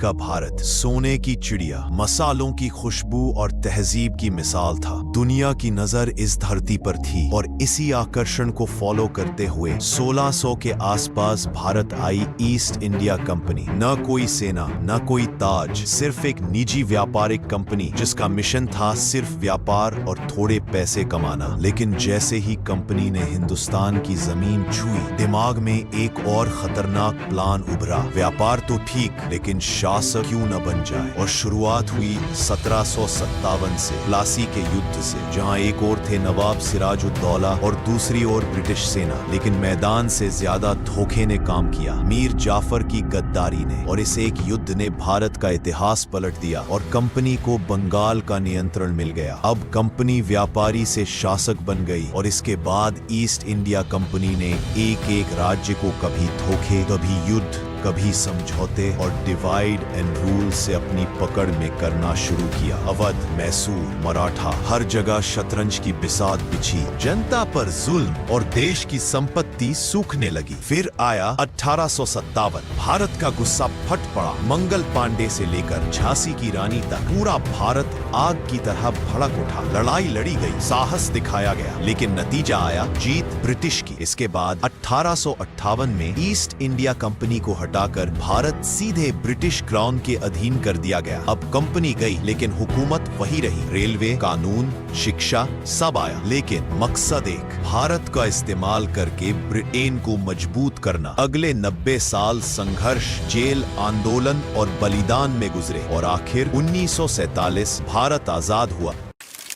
का भारत सोने की चिड़िया, मसालों की खुशबू और तहजीब की मिसाल था। दुनिया की नजर इस धरती पर थी और इसी आकर्षण को फॉलो करते हुए 1600 के आसपास भारत आई ईस्ट इंडिया कंपनी। न कोई सेना, न कोई ताज, सिर्फ एक निजी व्यापारिक कंपनी जिसका मिशन था सिर्फ व्यापार और थोड़े पैसे कमाना। लेकिन जैसे ही कंपनी ने हिंदुस्तान की जमीन छुई, दिमाग में एक और खतरनाक प्लान उभरा। व्यापार तो ठीक, लेकिन शासक क्यों न बन जाए। और शुरुआत हुई 1757 से, प्लासी के युद्ध से, जहां एक ओर थे नवाब सिराजुद्दौला और दूसरी ओर ब्रिटिश सेना। लेकिन मैदान से ज्यादा धोखे ने काम किया, मीर जाफर की गद्दारी ने। और इस एक युद्ध ने भारत का इतिहास पलट दिया और कंपनी को बंगाल का नियंत्रण मिल गया। अब कंपनी व्यापारी से शासक बन गई और इसके बाद ईस्ट इंडिया कंपनी ने एक एक राज्य को कभी धोखे, कभी युद्ध, कभी समझौते और डिवाइड एंड रूल से अपनी पकड़ में करना शुरू किया। अवध, मैसूर, मराठा, हर जगह शतरंज की बिसात बिछी, जनता पर जुल्म और देश की संपत्ति सूखने लगी। फिर आया 1857। भारत का गुस्सा फट पड़ा। मंगल पांडे से लेकर झांसी की रानी तक पूरा भारत आग की तरह भड़क उठा। लड़ाई लड़ी गई, साहस दिखाया गया, लेकिन नतीजा आया जीत ब्रिटिश की। इसके बाद 1858 में ईस्ट इंडिया कंपनी को हटाकर भारत सीधे ब्रिटिश क्राउन के अधीन कर दिया गया। अब कंपनी गई, लेकिन हुकूमत वही रही। रेलवे, कानून, शिक्षा सब आया, लेकिन मकसद एक, भारत का इस्तेमाल करके ब्रिटेन को मजबूत करना। अगले 90 साल संघर्ष, जेल, आंदोलन और बलिदान में गुजरे और आखिर 1947 भारत आजाद हुआ।